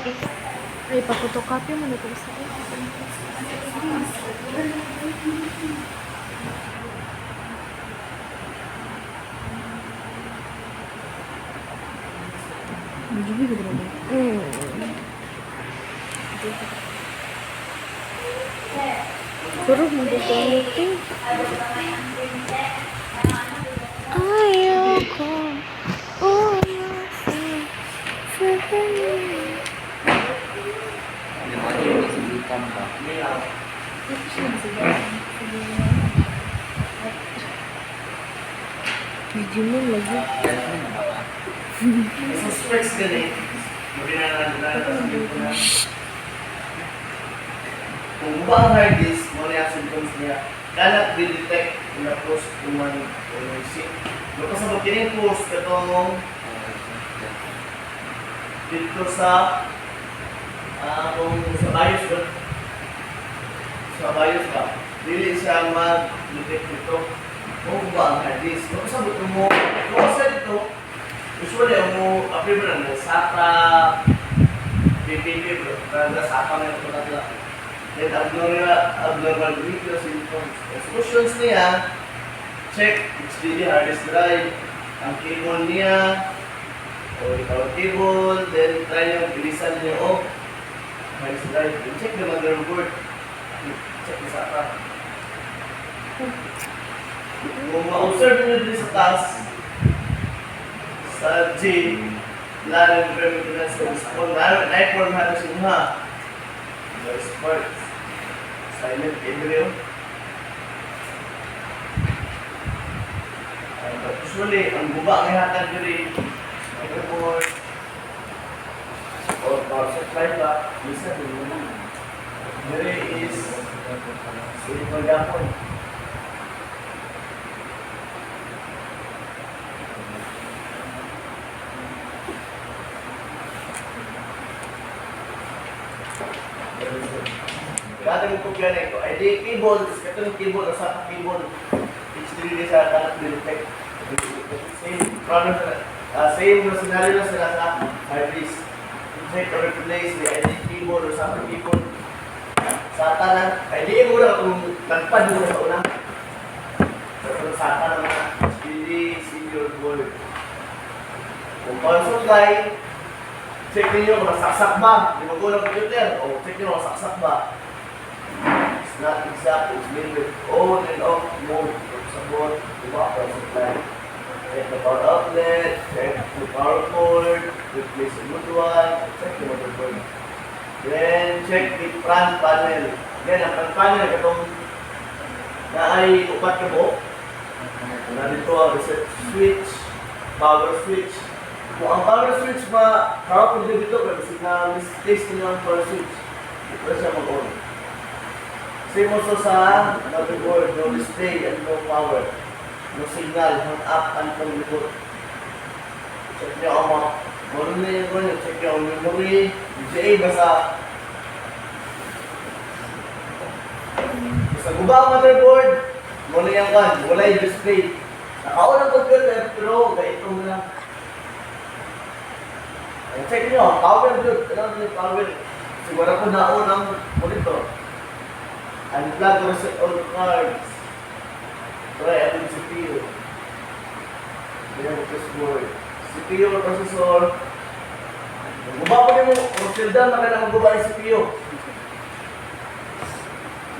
Ay, papotocopy mo na ito sa Turog mo dito ito. Ayoko. Oh, medyo mo lagi. Suspects galing. Kung ba ang hard disk, mo na yung symptoms niya, cannot be detect in the post-human sick. Lukas sa magkining post, itong dito sa kung sa bios ba? Sa bios ba? Dili siya mag-detect dito. Kung ba ang hard disk, lukas sa buto mo, lukas sa dito, usually mo, apri mo lang, SATA, PPP, SATA na yung pagkatila. Then abnormal vehicle symptoms. Solutions niya, check HDD hard disk drive, ang cable niya, o ikaw cable, then try yung bilisan niyo o hard disk drive. Then check the motherboard. Check the SATA. Kung ma-observe niyo din sa taas, sa G, lalang permanence sa respond, na-form halos yung ha. There's parts. Silent embryo. But usually, ang guba ang ihatag diri, motherboard, or power supply ba, isa din naman. Diri is silicon diapon. Dati mo kung gano'n ito, ay di cable, ito yung cable, sa cable, HDD sa kanak detect. Same problem same na scenario na sila sa hard disk. Check or replace the ID cable or sa cable. Sa tanan, ay di mo na kung nagpad mo na sa una. Sa SATA na mga HDD, senior board. Kung power supply, check ninyo kung nasaksak ba, di mo ko ng computer, o check nyo kung nasaksak ba. It's not exact, it's made with on and off mode. Support the power supply. Check the power outlet, check the power cord, replace the good one, check the motherboard. Then check the front panel. Then ang front panel, itong na ay upat ka mo. Na dito ang reset switch, power switch. Kung ang power switch ba, karapon dito, kasi na misplace nyo ang power switch. Ito siya mag-on. Same also sa motherboard, no display and no power. No signal, hang up and from likod. Check nyo ang mga monitor nyo, check nyo ang memory, VGA basta. Sa guba ang motherboard, muna yung one, wala yung display. Nakaon ang computer, pero gaito mo lang. Check nyo, power good, ano yung power? Siguro ko naon ang monitor. Unplug or reset all cards. Try ang CPU. Then board. CPU or processor. Guba pa rin mo, kung sildan na ka na magguba ng CPU.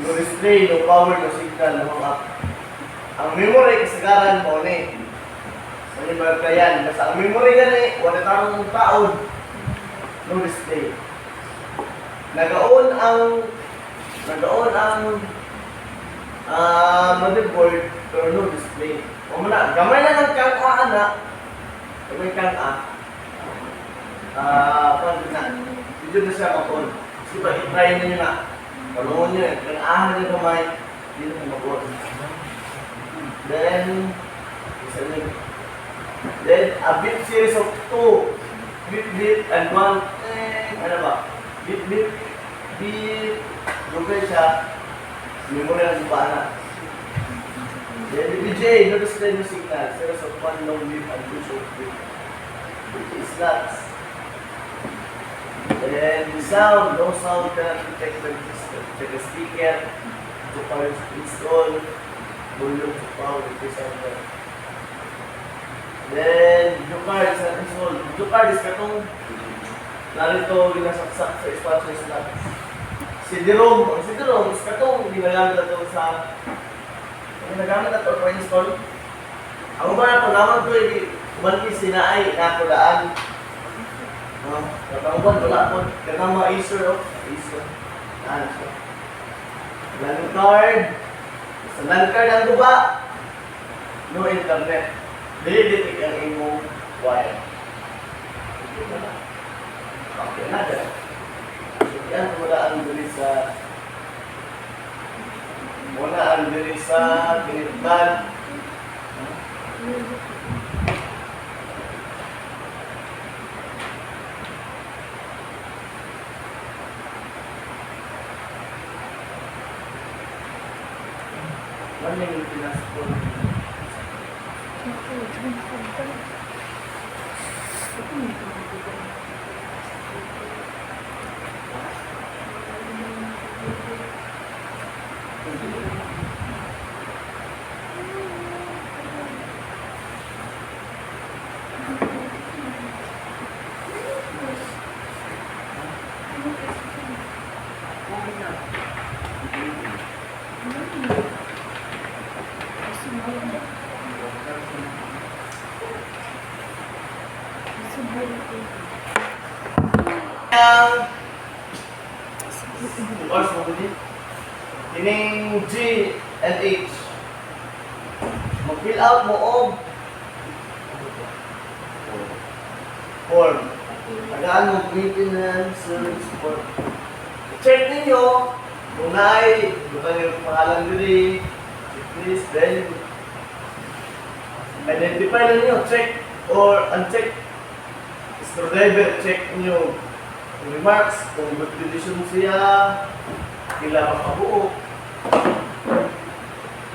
No display, no power, no signal, no hang-up. Ang memory, kasagaran mo na eh. Ano ba yan? Basta ang memory gani, wala tarong taon. No display. Nagaon ang motherboard pero no display. O muna, gamay na ng kang-a na. Gamay kang-a. Paano na? Dito na siya mag-on. Kasi ba, i-try na nyo na. Palungon nyo eh. Kang-ahan nyo gamay. Dito na mag-on. Then, isa nyo. Then, a bit series of 2. Bit, and 1. Ano ba? Bit. Lugay siya. Memory ang ibana. Then, BJ, no display no signal. Series of 1 long bit and 2 short bit. Which is slots. And the sound, no sound cannot detect the speaker. So power is installed. Volume to power is on. Then, video card is not installed. Video card is katong narito ginasaksak sa espacio slot. CD-ROM is katong ginagamit na ito sa ginagamit na ito para install. Ang ba na ito naman ito umalki sinaay na kulaan. Katangban wala po. Katang mga Acer o. Acer. Ano siya. LAN card. Sa LAN card ang guba. No internet. Dili-dili ang imong wire. Okay na dyan. So yan, muna ang dili sa kinitban. Ano yung pinaspon? Kining G and H. Mag-fill out mo og form. Tagaan mo maintenance service form. Check ninyo kung naay butang yung pangalan diri. Please, then identify lang nyo, check or uncheck. Screwdriver, check nyo yung remarks, kung good condition siya, kailangan makabuo.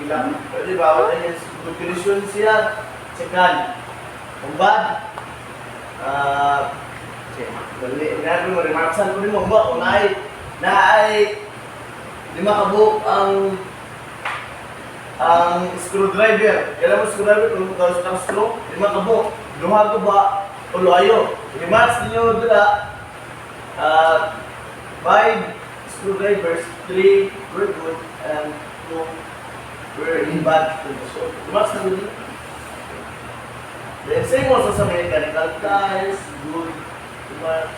Kailangan, pwede ba? Wala yan, good condition siya, checkan. Kung bad, ginagawa mo, remarksan ko rin mo, kung naay, di makabuo ang screwdriver. Kailangan mo screwdriver, kung magkakaroon ng screw, di makabuo. Luha ko ba? O luhayo. Remarks ninyo dila, 5 screwdrivers, 3 were good, and 2 were in bad condition. Remarks na dili. Then same also sa mechanical tiles, good remarks.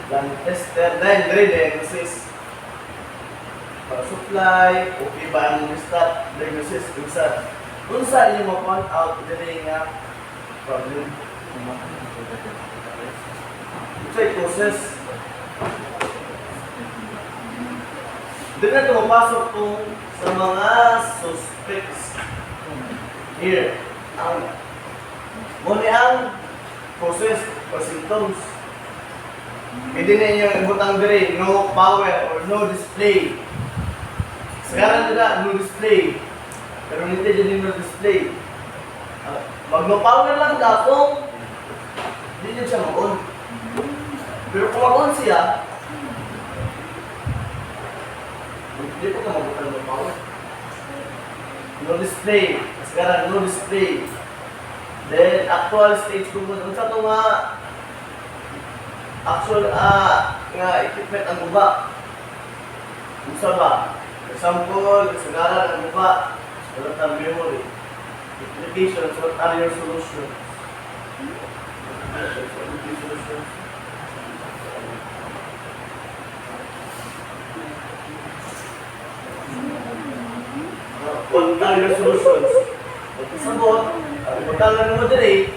Then tester, then grade diagnosis. Para supply, okay ba ang start diagnosis kung sa inyo ma-point out dili nga problem. Ito ay process. Doon na ito mapasok kung sa mga suspects. Here, muna ang process or symptoms. Hindi na inyo ibutang diri, no power or no display. Sekarang nila, no display. Pero hindi dyan no display. Mag-no power lang kung hindi nyo siya mag-on. Pero kung mag-on siya, hindi po ka mag-on no power. No display. Sekarang no display. Then, actual stage kung sa ito nga actual nga equipment ang guba. Kung sa ba? For example, kasagaran ang guba. Wala tayong memory. Applications, what are your solutions? What are your solutions? Sabot, ang pagkalan mo dali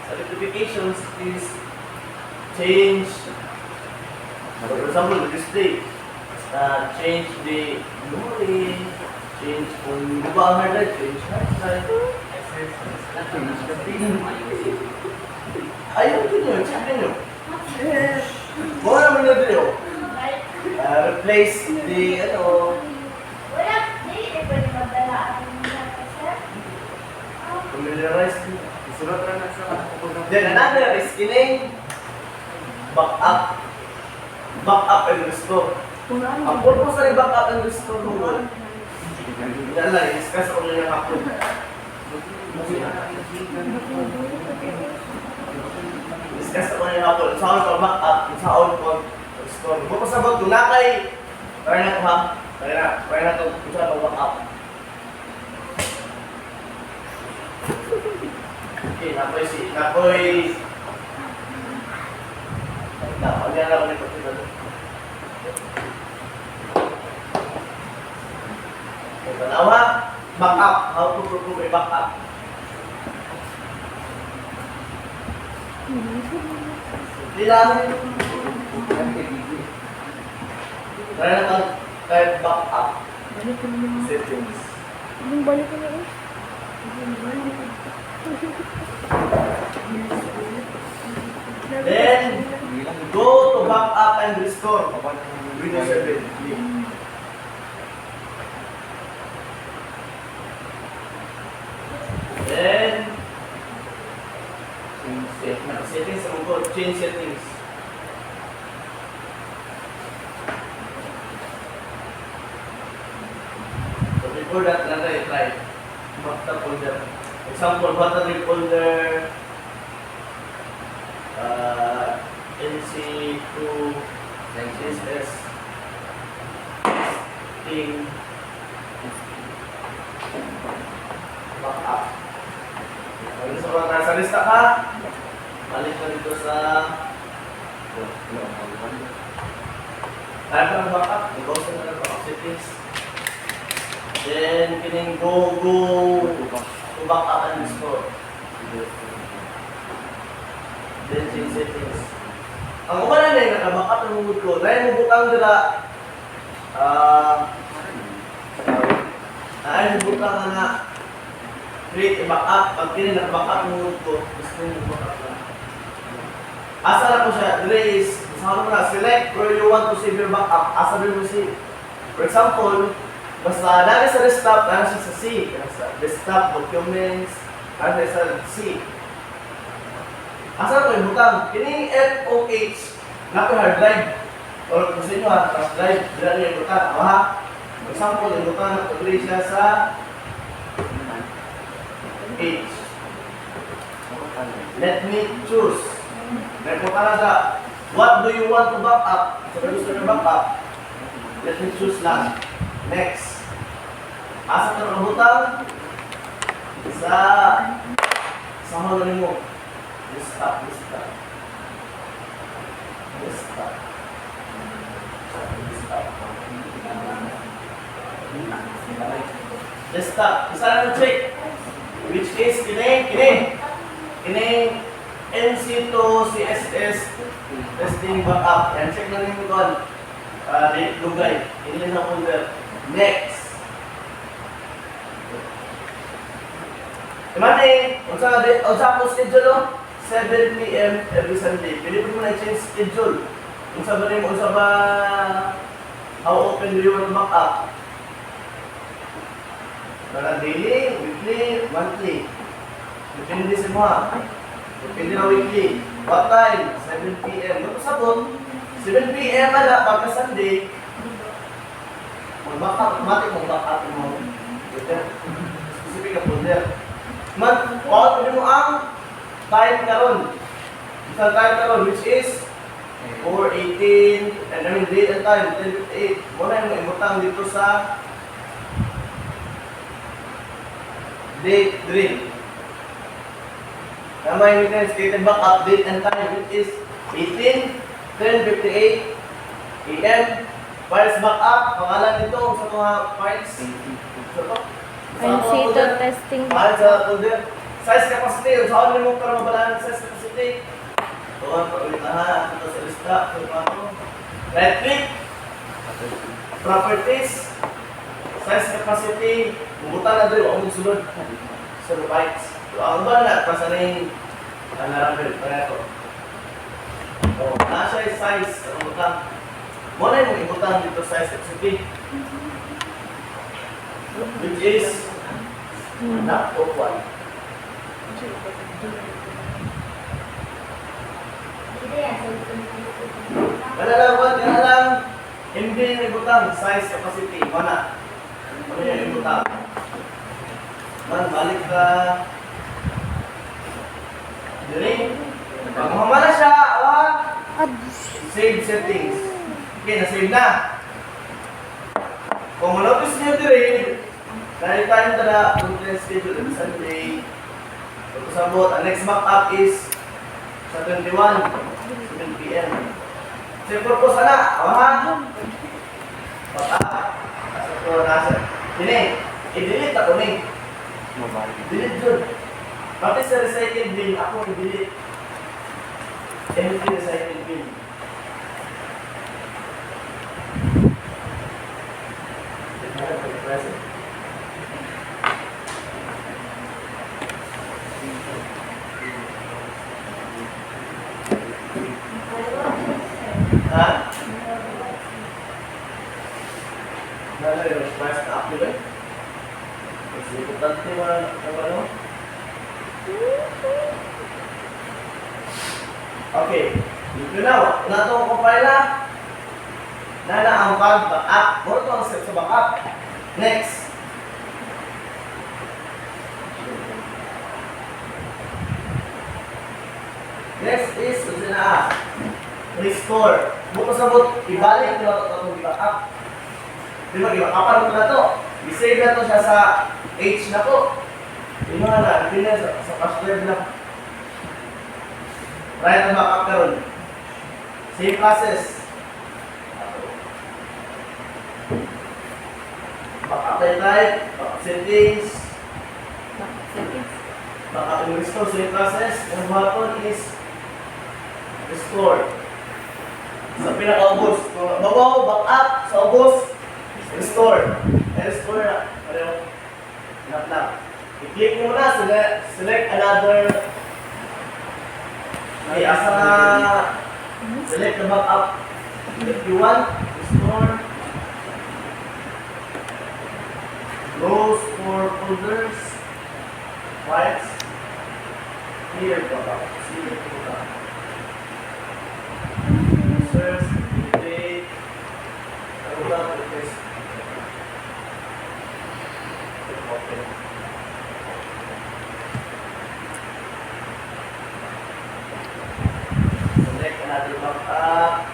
sa notifications is change, for example, the display. Change the memory, change kung di ba ang hard drive, change hard drive. Ayaw din yun, check din yun. Mga naman yun din yun. Replace the, familiarize din. Then another is kining backup. back up and restore. Ang purpose na yung back up and restore mo, yan lang, i-discuss ko na yung hapon. Discuss ko na yung hapon. Sa ako ko back up, sa ako ko restore. Kung pasabot, kung nakay, kaya na ko ha, kaya na ito, kung saan back up. Okay, napoy, Pagyan lang ulit ito. Panawa, back up. How to prove a back up? Hindi lang. Try na kang type back up. Balik ko naman. Settings. Anong balik ko na eh? Then, go to back up and restore. Windows 7. Then, settings, change settings. So before that, try. Backup folder. Example, battery folder. NC2 CSS Sting backup. Ano sa mga nasa lista ka? Balik ka dito sa type ng backup. I-post na ng backup settings. Then, kining go to backup and restore. Then change settings. Ang kumana na yung nakabackup ng mood ko, na yung butang dila, yung butang na create a backup. Pag kini nakabackup ng mood ko, gusto yung backup na. Asa na po siya, dila is, sama mo na, select where you want to save your backup. Asa rin mo save. For example, basta nari sa desktop, nari siya sa C. Sa desktop, documents, nari sa C. Asa ko yung butang? Kining FOH na ko hard drive or kung sa inyo flash drive, dila niyo yung butang. For example, yung butang na tuloy siya sa H. Let me choose. May butang na what do you want to back up? So, gusto nyo back up? Let me choose lang. Next. Asa ka ng butang? Sa hanggang mo. Desktop. Isa na check. Which is kini NC2 CSS testing backup. Yan, check na rin mo doon. Lugay. Ini na folder. Next. Imagine, unsa po schedule 7 p.m. every Sunday. Pwede po na i-change schedule. Unsa ba how open do you want to back up? Daily, weekly, monthly. Depende sa mga. Depende na weekly. What time? 7 p.m. Ano sabon? 7 p.m. ala pagka Sunday. Mag-back up, automatic mag-back up mo. Specific na folder. Pwede mo ang time karon. Isang time karon which is 4:18 and I mean date and time 10:58. Muna yung imutang dito sa date 3. Tama yung stated backup date and time which is 10:58 AM. Files backup, pangalan nito sa mga files. NC2 testing Files sa folder. Size capacity, saan mo para mabalaan ng size capacity? Doon, paulit na ito sa lista. Right click. Properties. Size capacity. Bumutan na doon, huwag magsulod. Sa bytes. So, ang ba na, pasanin ang narambil. Kaya ito. So, nasa yung size. Ang butang. Muna yung ibutang dito size capacity. Which is not of 1. Malalaman ka lang, size, capacity, mana. Ano yung imutang? Man, balik ka. Dili. Pag mamala siya, save settings. Okay, na-save na. Kung malapis niyo diri, dahil tayo tada conference schedule on Sunday. Pagkasabot, ang next backup is sa 21, 7 p.m. So, yung purpose na, awahan. Backup. Nasa ko, nasa. Dini, i-delete ako ni. Delete dun. Pati sa recycle bin, ako i-delete. Empty recycle bin. Ha? Ano yung spice na activate? Mas importante mo na ano? Okay. Dito na. Wala itong compile na ang backup. Muna ito ang step sa backup. Next. Next is, kasi na restore. Bukas sabot, ibalik nyo ito itong i-backup. Di ba, i-backupan ito na ito. I-save na ito siya sa H na po. Di ba na, hindi na sa password na. Try na backup ka ron. Save process. Backup tayo type, backup settings. Backup and restore, save process. Ang button is restore. Sa pinaka-ubos. Babaw, back up, sa ubos, restore. Restore na. Pareho. Nap-nap. I-click nyo muna, select another. May asa na, select the backup. If you want, restore. Close for folders. Files. Clear backup. Clear backup. Search, date, ano lang, request. Okay. Select another backup.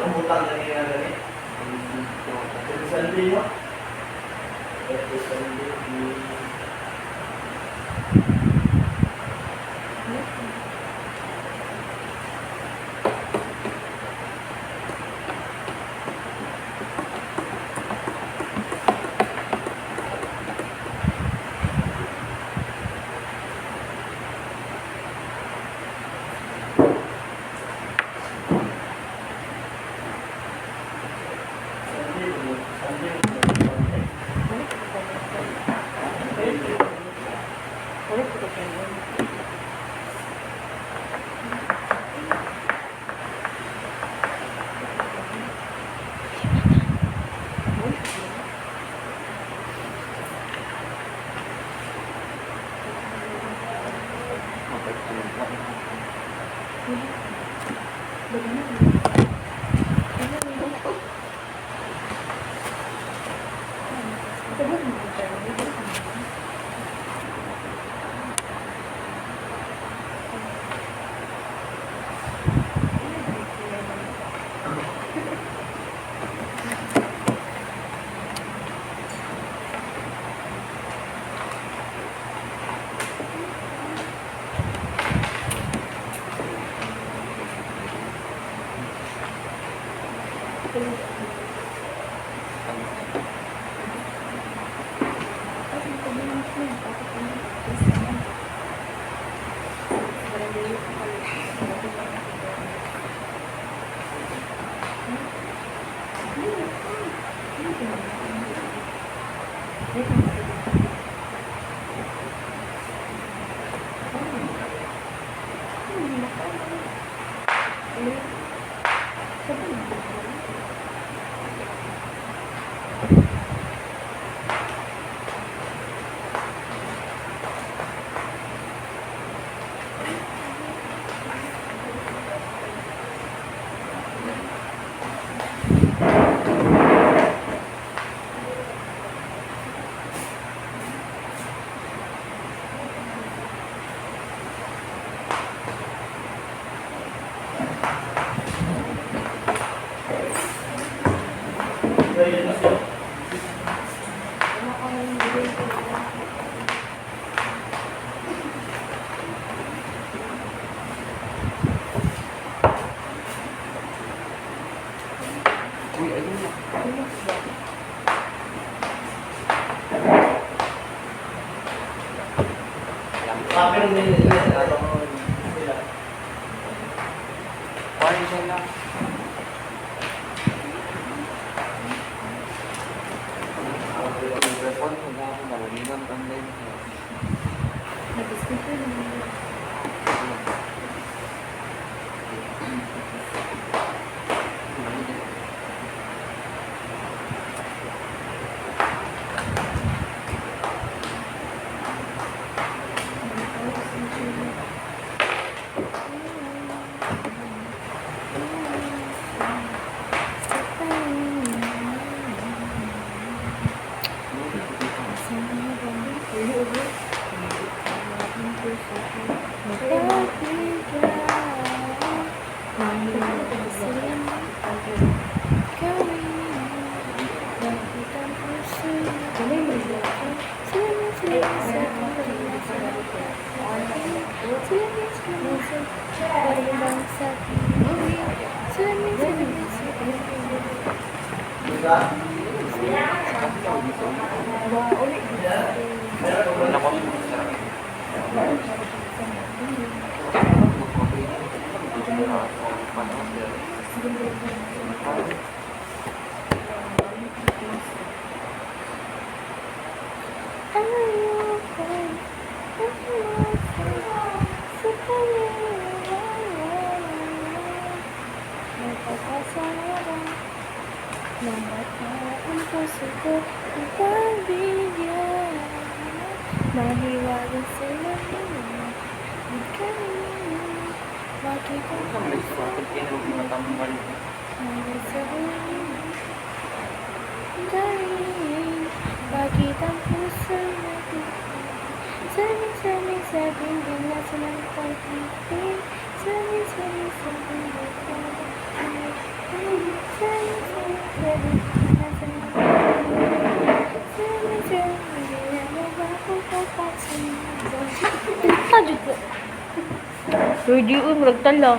Umutang na niya na rin. Ito sa hindi mo? Ito sa hindi. Thank you. Uy, ayun na. Sabi ng nila. Parang siya lang. Microphone, kung ako marunong online. Nag-skip ko naman. Diba? Wala ko sarap. Ang puso ko ang pagbigyan, mahiwaga sa lahat, di kami makita ko May spotted yan ang matambal. hanggang sa huli. Darling, bakit ang puso natin sabing din na sa ng pag-ibig, sabing di ko sabing na sa ng pag-ibig, hindi na mabako papasin tajud ko Rudy, murag tala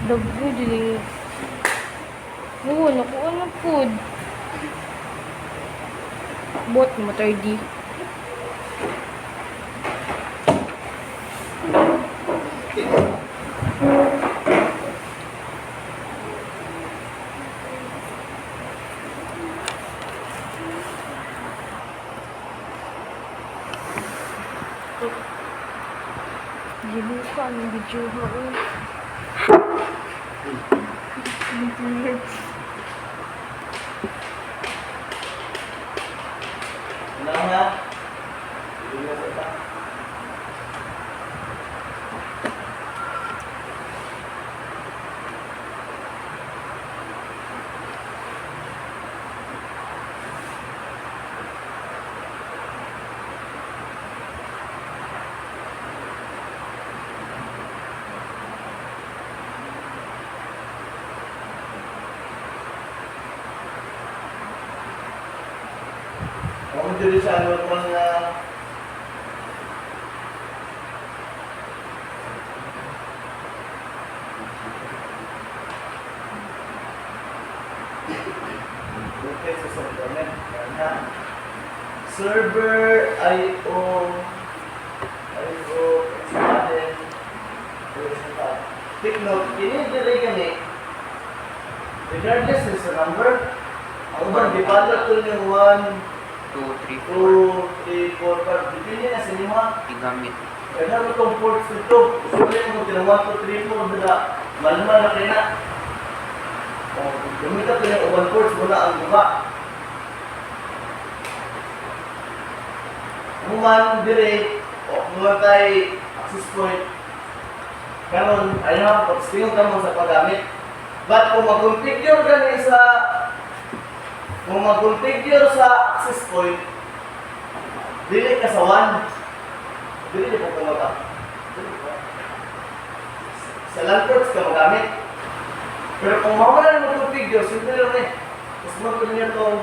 daggo dili oo, nakuha na food bot mo 30 Gila ka, anong video mo ko? Wala nga. Hindi na sa Ako dito sa ano ko na okay sa supplement na server IO expanded take note ini kami regardless sa number ang uban di bala to yung 1 2, 3, 2, 3, 4, 5 depende na sa lima igamit. kaya naman itong ports nito usually mo tinawa 1, 2, 3, 4 bila malma na kayo na gamitan ko yung uban ports muna ang guba Human dire mga tayo access point karon ayaw pag-sting ka mo sa paggamit but kung mag-configure ka na sa kung mag-configure sa access point dili ka sa 1 dili po kumata sa LAN ports ka magamit pero kung mawala na mag-configure simple lang eh mas mag-configure niya itong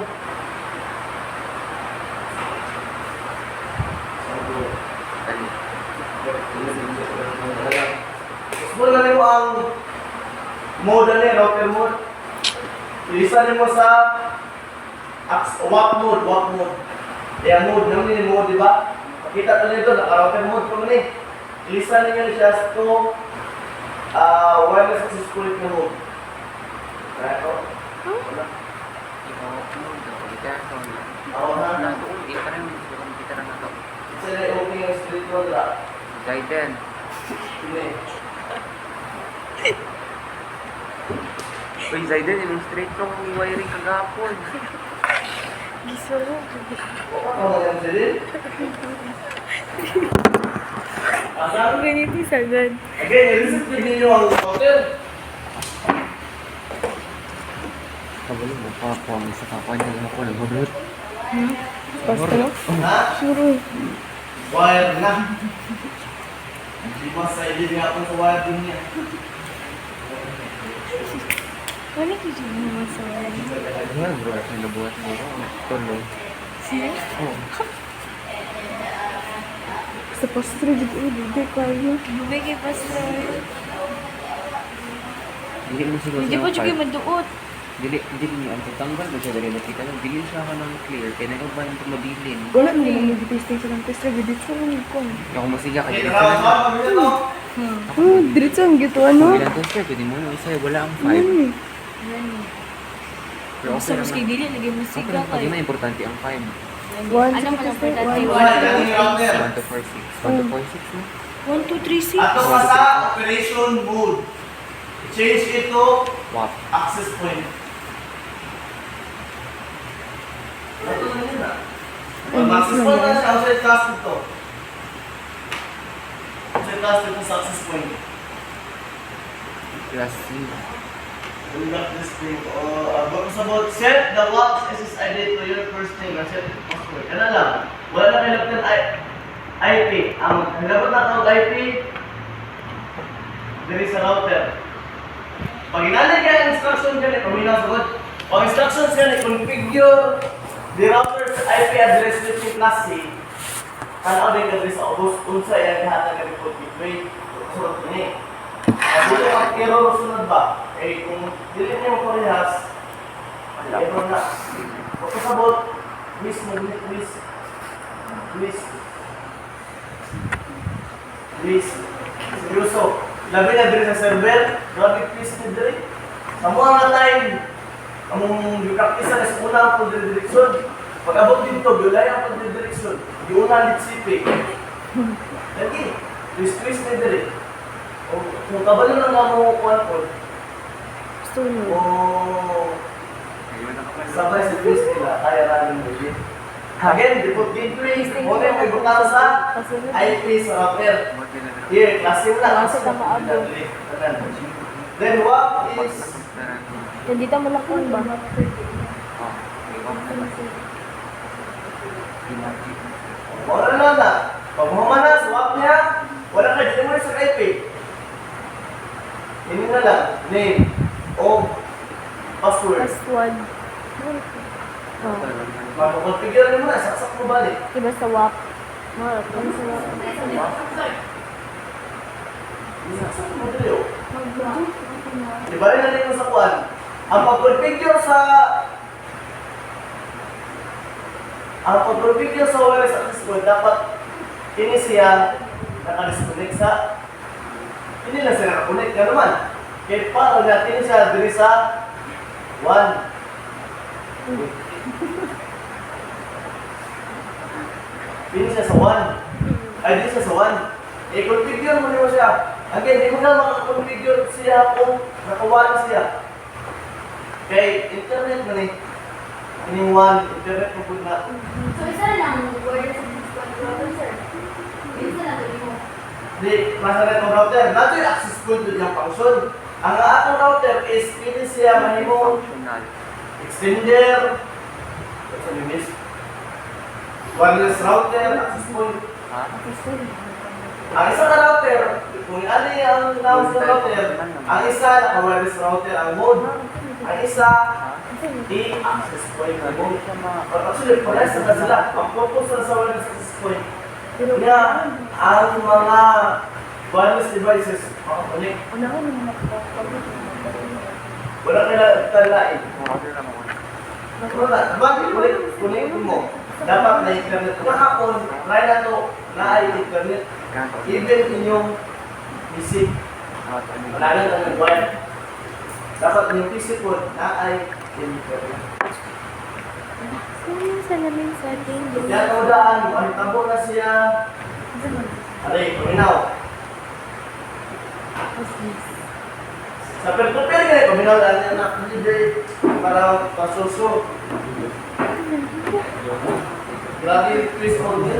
Mas mula na mo ang mode ano eh, router mode. Ilisan mo sa WAP mode. Kaya mode, naman yung mode, di ba? Pakita ko nito, naka-router mode pa man eh. Ilisan niyo siya to wireless access point na mode. Kaya ito. Wala. Ikaw mo, kita ko na. Ako na. Hindi pa rin, kita na ito. Isa na yung opening ng street mode la. Gaiden. Hindi. Uy, Zaiden, yung straight lang ang wiring kagapon. Gisoro. Ano yan siya din? Asa? Ang ganito sagad. Again, i-reset niyo ang router. Kabalo mo pa ako ang isa kapanya lang ako nagmabot. Basta no? Ha? Sure. Wire na. Di ba sa ilili ako sa wire din niya? Wala ko dyan naman sa wala. Ano bro, may nabuhat mo ko. Tuloy. Siya? Oo. Sa pastor, dito hindi kayo. Bubay kay pastor. Hindi mo siguro Hindi pa siya maduot. Dili niya ang tatanggal ko siya dali nakita lang. Dili siya ka ng clear. Kaya nagkabayan ito mabilin. Wala mo naman mag-testing sa ng pastor. Dito lang ko. Ako masiga ka. Okay, Dili nakawag ka kami nito. Oh, diretso ang gito ano? Ilang tester, pwede mo na isa. Wala ang 5. Ano? Pero Gusto okay mo kay naman. dili lagi mo Okay siga lang. Pag kay. na importante ang 5. One, Ano man ang importante? one. Wire na yung router. 1 to 4, 6. 1 to 4, 6 na. 1 2 3 6. Ato ka sa operation mode. Change ito Wow. access point. Ito na yun ah. Ang access point na siya, outside class ito. Outside class ito sa access point. Class C. We got this thing. It's about set the WAPS SSID to your first name and set the password. Ano lang, wala na kayo ng IP. Ang dapat na tawag IP, diri sa router. Pag inalay ka ang instruction ka ni paminaw sa good. Pag instructions ka ni configure the router's IP address with class C. Tanaw din ka diri sa ubos unsa yung kahatag ng report gateway. Surot ini. Dili ang error sunod ba? Eh kung dili niyo mo parehas, error na. Pagkasabot, please. Seryoso. Labi na diri sa server, grabe please ni diri. Sa mga time, among practice na sa una po diri direksyon. Pag abot dito, gulay ang diri direksyon. Giuna lit sipi. Lagi, please ni diri. O kung kabalo na nga mo kuan po, Sunod. o Ayun na ka. sabay sa please nila, kaya namin mo yun. Again, dipot gateway, muna may bukala sa Kasunod. IP sa router. Here, klase mo lang. Klase ka maabot. Then what is Yan dito mo lang kung ba? wala na. Pag humama na, swap niya, wala ka dito mo sa IP. Ini na lang, name, o password. Password. Oh. Mapakonfigure mo na, saksak mo balik. Diba sa WAP? Ano sa WAP? Saksak mo dali o. Diba rin natin mo sa kuan? Ang pag-configure sa wireless access point, dapat ini siya naka-disconnect sa hindi lang siya naka-connect nga naman. Kaya paano natin siya diri sa 1. Ini siya sa 1. Ay, di siya sa 1. I-configure mo niyo siya. Again, di mo na makakonfigure siya kung naka-1 siya. Kaya internet mo ni. Ini 1, internet mo po na. So isa lang word sa controller sir. Isa lang dali mo. Di, nasa netong router. Nato yung access point doon yung function. Ang atong router is pili siya mahimong Functional. extender. What's the name? Wireless router, access point. Ha? Ang isa na router, kung ano yung nawas ng router, ang isa naka-wireless router ang mode. Ang isa, i-access point ang mode. But actually, parehas na sila. Ang focus na sa wireless access point. Kaya, ang mga wireless devices, makakunik. Unahan mo na Wala kailangan talain. Order lang ako. Wala, bakit? Kunin mo. Dapat na internet. Kahapon, try na to, na ay internet. Even inyong isip, wala na nag-wire. Dapat inyong isip po, na ay internet. Sino sa lamin sa ating Yan ang daan, manitabo na siya. Aray, paminaw. Sa pertupir nga, paminaw daan niya na hindi para pasuso. Grabe yung twist mo niya.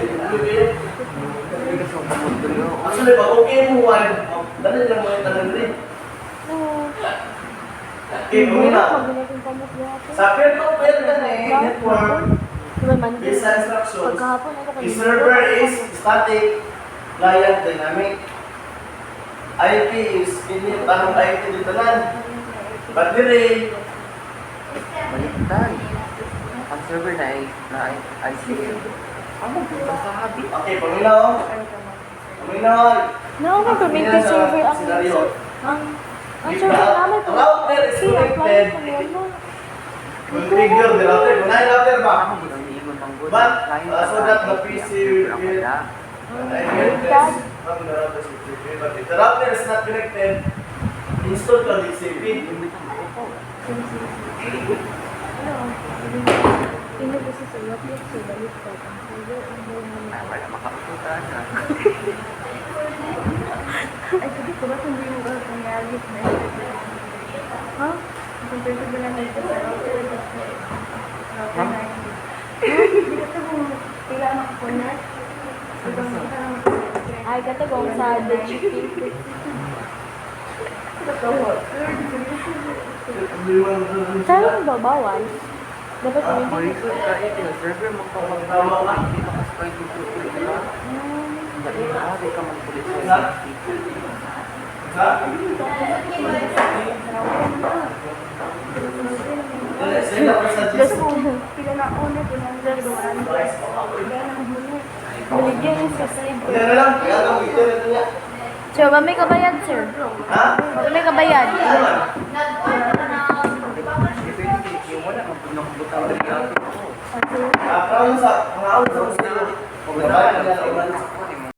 Actually, pag okay mo, dali lang mo yung tanong rin. Okay, paminaw. Sa peer-to-peer ka na network, based sa instructions, Pagkahapon ako the server is static, client dynamic. IP is init, tanong IP dito lang. Battery, Baliktad. Ang server na ay ICM. Ano ba sa habi? okay, paminaw. Paminaw. Community server ang Scenario. ang server namin po. Router is connected. Configure the router. Kunay router ba? Ako ginamigon ng good. But, so that the PC will get I get this from the router security. But if the router is not connected, install the DCP. Ini kasi sa laptop sa baliktad ang server ang mga Wala makakutan na. Ay, sabi ko ba hindi mo nangyari na Ha? compared to na nito sa router na hindi ka ito kung pila makakonect. Ay, katagong sa the chicken. Saan ba bawal? Dapat Ako hindi. ito yung server mo pa magtawa ka. Hindi ka mas pwede dito. Dali ka, di ka magpulit sa safety. Ha? Send ako sa GC. Pila na una ko nang gagawin. Maligyan yung sa side. Hindi na lang, kaya ang internet niya. Sir, ba may kabayad, sir? Ha? Ba may kabayad? Ano naman? Yung wala, magbutang na yung Crown sa, mga sa gusto. Pagkabayan niya,